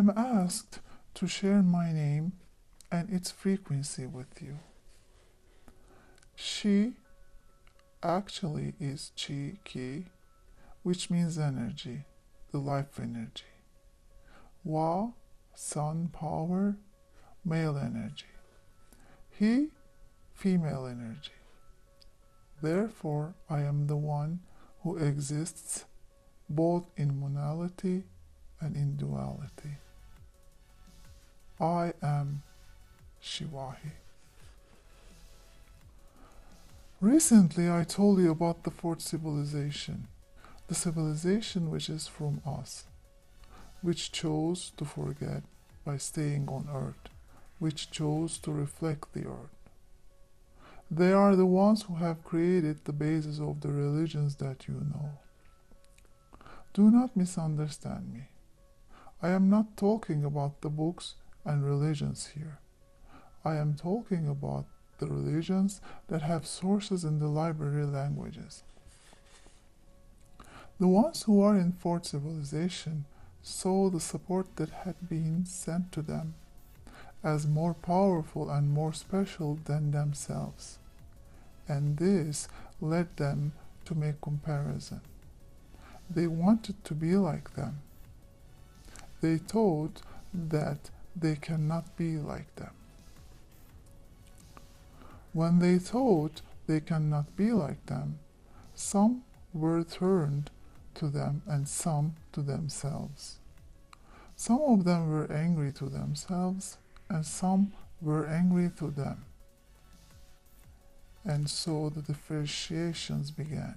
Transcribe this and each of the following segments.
am asked to share my name and its frequency with you. She actually is chi, ki, which means energy, the life energy. Wa, sun power, male energy. He, female energy. Therefore, I am the one who exists both in monality and in duality. I am SHivaHi. Recently, I told you about the fourth civilization, the civilization which is from us, which chose to forget by staying on Earth, which chose to reflect the Earth. They are the ones who have created the basis of the religions that you know. Do not misunderstand me. I am not talking about the books and religions here. I am talking about the religions that have sources in the library languages. The ones who are in fourth civilization saw the support that had been sent to them as more powerful and more special than themselves, and this led them to make comparison. They wanted to be like them. They thought that they cannot be like them. When they thought they cannot be like them, some were turned to them and some to themselves. Some of them were angry to themselves and some were angry to them. And so the differentiations began.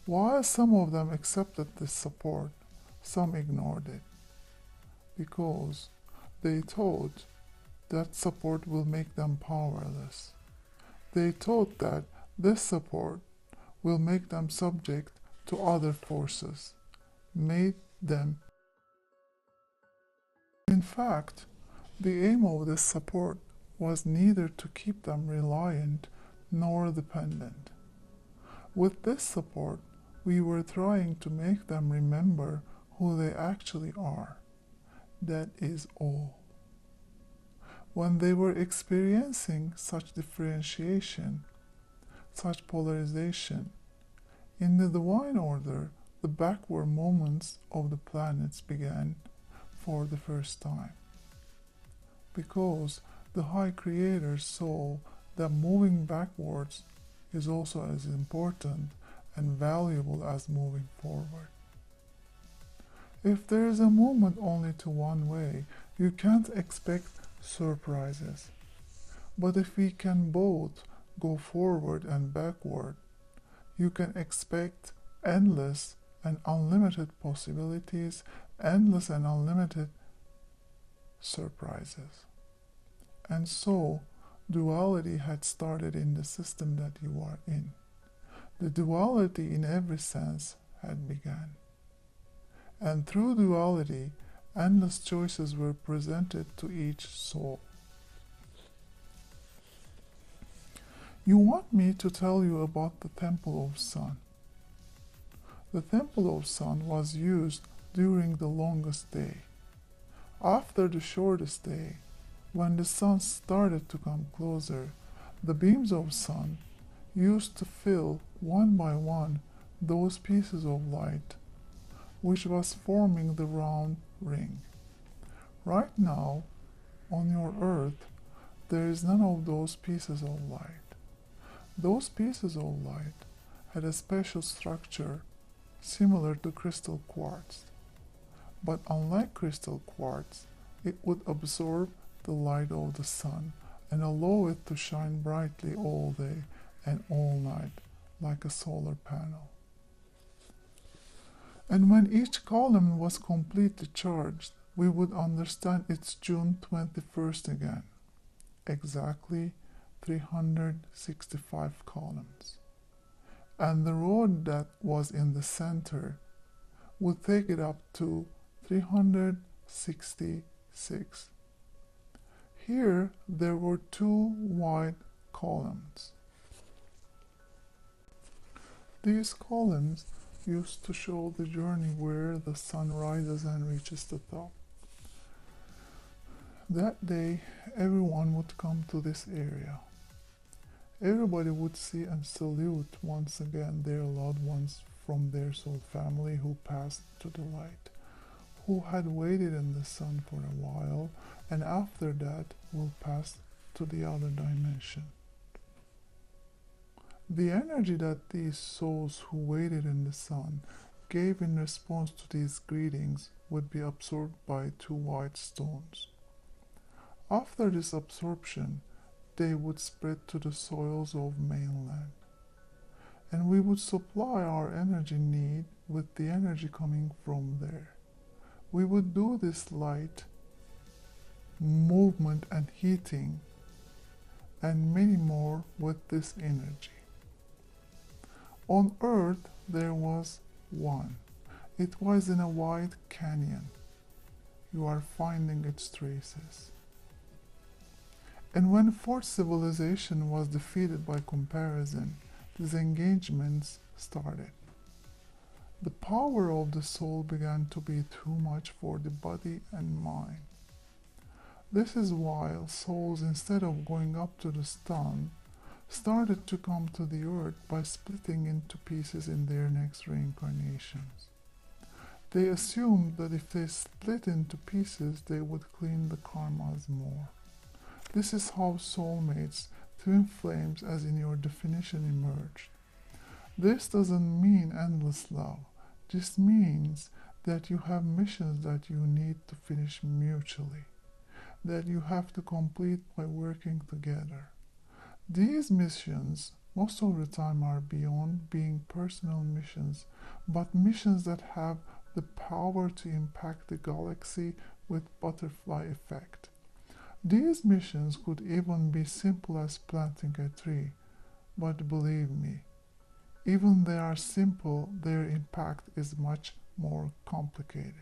While some of them accepted this support, some ignored it, because they thought that support will make them powerless. They thought that this support will make them subject to other forces, made them. In fact, the aim of this support was neither to keep them reliant nor dependent. With this support, we were trying to make them remember who they actually are. That is all. When they were experiencing such differentiation, such polarization, in the divine order, the backward movements of the planets began for the first time. Because the High Creator saw that moving backwards is also as important and valuable as moving forward. If there is a movement only to one way, you can't expect surprises. But if we can both go forward and backward, you can expect endless and unlimited possibilities, endless and unlimited surprises. And so, duality had started in the system that you are in. The duality in every sense had begun. And through duality, endless choices were presented to each soul. You want me to tell you about the Temple of Sun. The Temple of Sun was used during the longest day. After the shortest day, when the sun started to come closer, the beams of sun used to fill one by one those pieces of light, which was forming the round ring. Right now, on your earth, there is none of those pieces of light. Those pieces of light had a special structure similar to crystal quartz. But unlike crystal quartz, it would absorb the light of the sun and allow it to shine brightly all day and all night like a solar panel. And when each column was completely charged, we would understand it's June 21st again, exactly 365 columns. And the road that was in the center would take it up to 366. Here there were two wide columns. These columns used to show the journey where the sun rises and reaches the top. That day, everyone would come to this area. Everybody would see and salute once again their loved ones from their soul family who passed to the light, who had waited in the sun for a while, and after that will pass to the other dimension. The energy that these souls who waited in the sun gave in response to these greetings would be absorbed by two white stones. After this absorption, they would spread to the soils of mainland, and we would supply our energy need with the energy coming from there. We would do this light, movement and heating, and many more with this energy. On Earth there was one. It was in a wide canyon. You are finding its traces. And when fourth civilization was defeated by comparison, disengagements started. The power of the soul began to be too much for the body and mind. This is why souls, instead of going up to the sun, started to come to the earth by splitting into pieces in their next reincarnations. They assumed that if they split into pieces, they would clean the karmas more. This is how soulmates, twin flames as in your definition, emerged. This doesn't mean endless love. This means that you have missions that you need to finish mutually, that you have to complete by working together. These missions, most of the time, are beyond being personal missions, but missions that have the power to impact the galaxy with butterfly effect. These missions could even be simple as planting a tree, but believe me, even they are simple, their impact is much more complicated.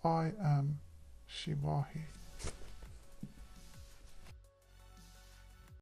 I am SHivaHi.